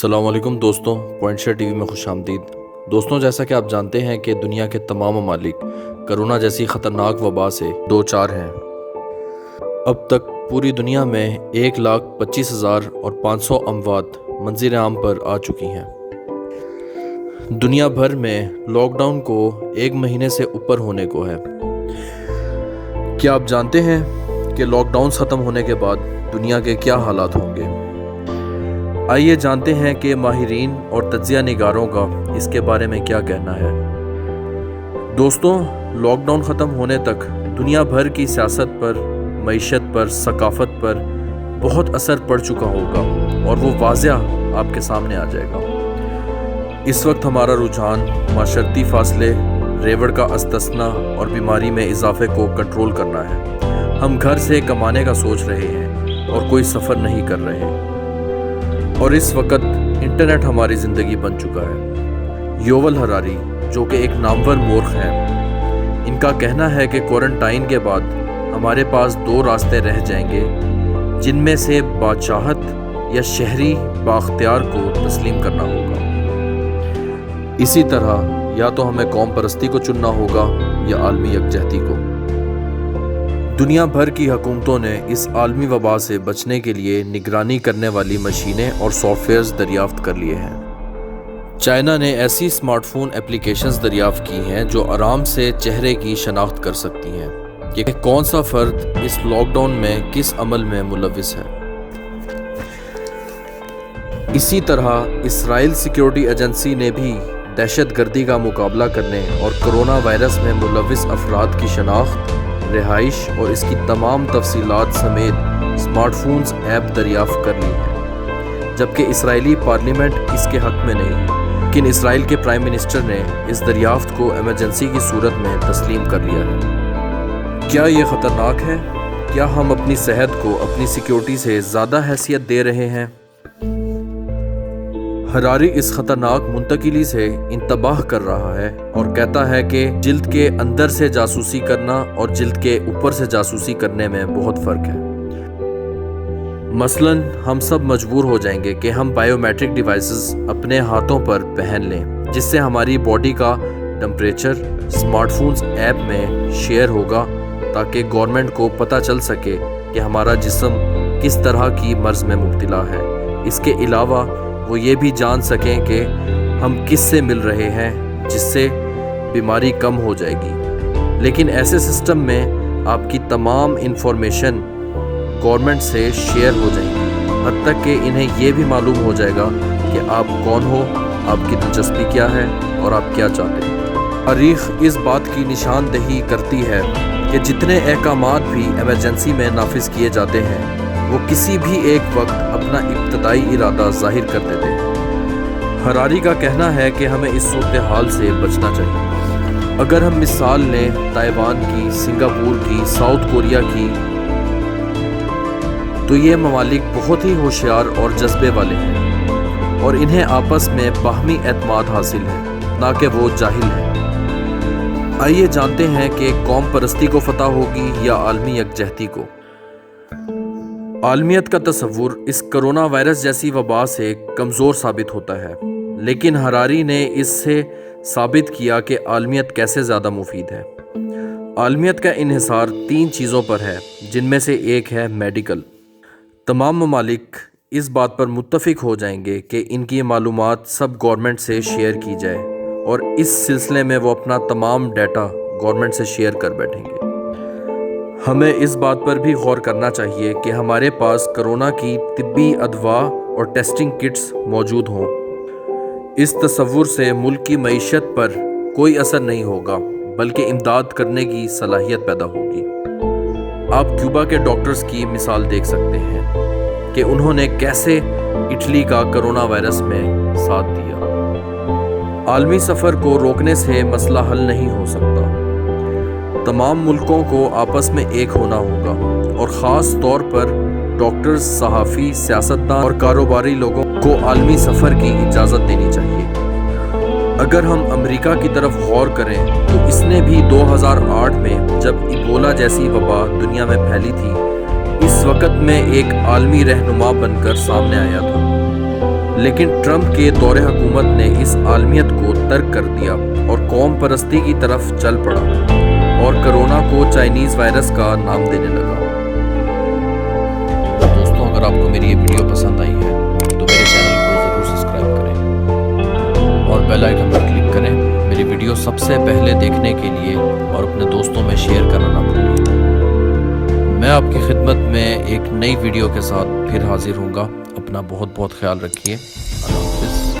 السلام علیکم دوستوں، پوائنٹ شیئر ٹی وی میں خوش آمدید۔ دوستوں، جیسا کہ آپ جانتے ہیں کہ دنیا کے تمام ممالک کرونا جیسی خطرناک وبا سے دوچار ہیں۔ اب تک پوری دنیا میں 1,25,500 اموات منظر عام پر آ چکی ہیں۔ دنیا بھر میں لاک ڈاؤن کو 1 مہینے سے اوپر ہونے کو ہے۔ کیا آپ جانتے ہیں کہ لاک ڈاؤن ختم ہونے کے بعد دنیا کے کیا حالات ہوں گے؟ آئیے جانتے ہیں کہ ماہرین اور تجزیہ نگاروں کا اس کے بارے میں کیا کہنا ہے۔ دوستوں، لاک ڈاؤن ختم ہونے تک دنیا بھر کی سیاست پر، معیشت پر، ثقافت پر بہت اثر پڑ چکا ہوگا اور وہ واضح آپ کے سامنے آ جائے گا۔ اس وقت ہمارا رجحان معاشرتی فاصلے، ریوڑ کا استثنا اور بیماری میں اضافے کو کنٹرول کرنا ہے۔ ہم گھر سے کمانے کا سوچ رہے ہیں اور کوئی سفر نہیں کر رہے، اور اس وقت انٹرنیٹ ہماری زندگی بن چکا ہے۔ یوول ہراری، جو کہ ایک نامور مورخ ہیں، ان کا کہنا ہے کہ کوارنٹائن کے بعد ہمارے پاس 2 راستے رہ جائیں گے، جن میں سے بادشاہت یا شہری بااختیار کو تسلیم کرنا ہوگا۔ اسی طرح یا تو ہمیں قوم پرستی کو چننا ہوگا یا عالمی یکجہتی کو۔ دنیا بھر کی حکومتوں نے اس عالمی وبا سے بچنے کے لیے نگرانی کرنے والی مشینیں اور سافٹ ویئرز دریافت کر لیے ہیں۔ چائنا نے ایسی اسمارٹ فون اپلیکیشنز دریافت کی ہیں جو آرام سے چہرے کی شناخت کر سکتی ہیں کہ کون سا فرد اس لاک ڈاؤن میں کس عمل میں ملوث ہے۔ اسی طرح اسرائیل سیکیورٹی ایجنسی نے بھی دہشت گردی کا مقابلہ کرنے اور کرونا وائرس میں ملوث افراد کی شناخت، رہائش اور اس کی تمام تفصیلات سمیت اسمارٹ فونز ایپ دریافت کر لی ہے، جبکہ اسرائیلی پارلیمنٹ اس کے حق میں نہیں، لیکن اسرائیل کے پرائم منسٹر نے اس دریافت کو ایمرجنسی کی صورت میں تسلیم کر لیا ہے۔ کیا یہ خطرناک ہے؟ کیا ہم اپنی صحت کو اپنی سیکیورٹی سے زیادہ حیثیت دے رہے ہیں؟ ہراری اس خطرناک منتقلی سے انتباہ کر رہا ہے اور کہتا ہے کہ جلد کے اندر سے جاسوسی کرنا اور جلد کے اوپر سے جاسوسی کرنے میں بہت فرق ہے۔ مثلاً ہم سب مجبور ہو جائیں گے کہ ہم بائیو میٹرک ڈیوائسز اپنے ہاتھوں پر پہن لیں، جس سے ہماری باڈی کا ٹمپریچر اسمارٹ فونز ایپ میں شیئر ہوگا تاکہ گورنمنٹ کو پتہ چل سکے کہ ہمارا جسم کس طرح کی مرض میں مبتلا ہے۔ اس کے علاوہ وہ یہ بھی جان سکیں کہ ہم کس سے مل رہے ہیں، جس سے بیماری کم ہو جائے گی۔ لیکن ایسے سسٹم میں آپ کی تمام انفارمیشن گورنمنٹ سے شیئر ہو جائیں گی، حتیٰ کہ انہیں یہ بھی معلوم ہو جائے گا کہ آپ کون ہو، آپ کی دلچسپی کیا ہے اور آپ کیا چاہتے ہیں۔ تاریخ اس بات کی نشاندہی کرتی ہے کہ جتنے احکامات بھی ایمرجنسی میں نافذ کیے جاتے ہیں، وہ کسی بھی ایک وقت اپنا ابتدائی ارادہ ظاہر کر دیتے ہیں۔ ہراری کا کہنا ہے کہ ہمیں اس صورتحال سے بچنا چاہیے۔ اگر ہم مثال لیں تائیوان کی، سنگاپور کی، ساؤتھ کوریا کی، تو یہ ممالک بہت ہی ہوشیار اور جذبے والے ہیں اور انہیں آپس میں باہمی اعتماد حاصل ہے، نہ کہ وہ جاہل ہیں۔ آئیے جانتے ہیں کہ قوم پرستی کو فتح ہوگی یا عالمی یکجہتی کو۔ عالمیت کا تصور اس کرونا وائرس جیسی وبا سے کمزور ثابت ہوتا ہے، لیکن ہراری نے اس سے ثابت کیا کہ عالمیت کیسے زیادہ مفید ہے۔ عالمیت کا انحصار 3 چیزوں پر ہے، جن میں سے ایک ہے میڈیکل۔ تمام ممالک اس بات پر متفق ہو جائیں گے کہ ان کی معلومات سب گورنمنٹ سے شیئر کی جائے، اور اس سلسلے میں وہ اپنا تمام ڈیٹا گورنمنٹ سے شیئر کر بیٹھیں گے۔ ہمیں اس بات پر بھی غور کرنا چاہیے کہ ہمارے پاس کرونا کی طبی ادویہ اور ٹیسٹنگ کٹس موجود ہوں۔ اس تصور سے ملک کی معیشت پر کوئی اثر نہیں ہوگا، بلکہ امداد کرنے کی صلاحیت پیدا ہوگی۔ آپ کیوبا کے ڈاکٹرز کی مثال دیکھ سکتے ہیں کہ انہوں نے کیسے اٹلی کا کرونا وائرس میں ساتھ دیا۔ عالمی سفر کو روکنے سے مسئلہ حل نہیں ہو سکتا۔ تمام ملکوں کو آپس میں ایک ہونا ہوگا، اور خاص طور پر ڈاکٹرز، صحافی، سیاستدان اور کاروباری لوگوں کو عالمی سفر کی اجازت دینی چاہیے۔ اگر ہم امریکہ کی طرف غور کریں تو اس نے بھی 2008 میں جب ایبولا جیسی وبا دنیا میں پھیلی تھی، اس وقت میں ایک عالمی رہنما بن کر سامنے آیا تھا۔ لیکن ٹرمپ کے دور حکومت نے اس عالمیت کو ترک کر دیا اور قوم پرستی کی طرف چل پڑا اور کرونا کو چائنیز وائرس کا نام دینے لگا۔ دوستوں، اگر آپ کو میری یہ ویڈیو پسند آئی ہے تو میرے چینل کو ضرور سبسکرائب کریں اور بیل آئیکن پر کلک کریں میری ویڈیو سب سے پہلے دیکھنے کے لیے، اور اپنے دوستوں میں شیئر کرنا نہ بھولیں۔ میں آپ کی خدمت میں ایک نئی ویڈیو کے ساتھ پھر حاضر ہوں گا۔ اپنا بہت خیال رکھیے۔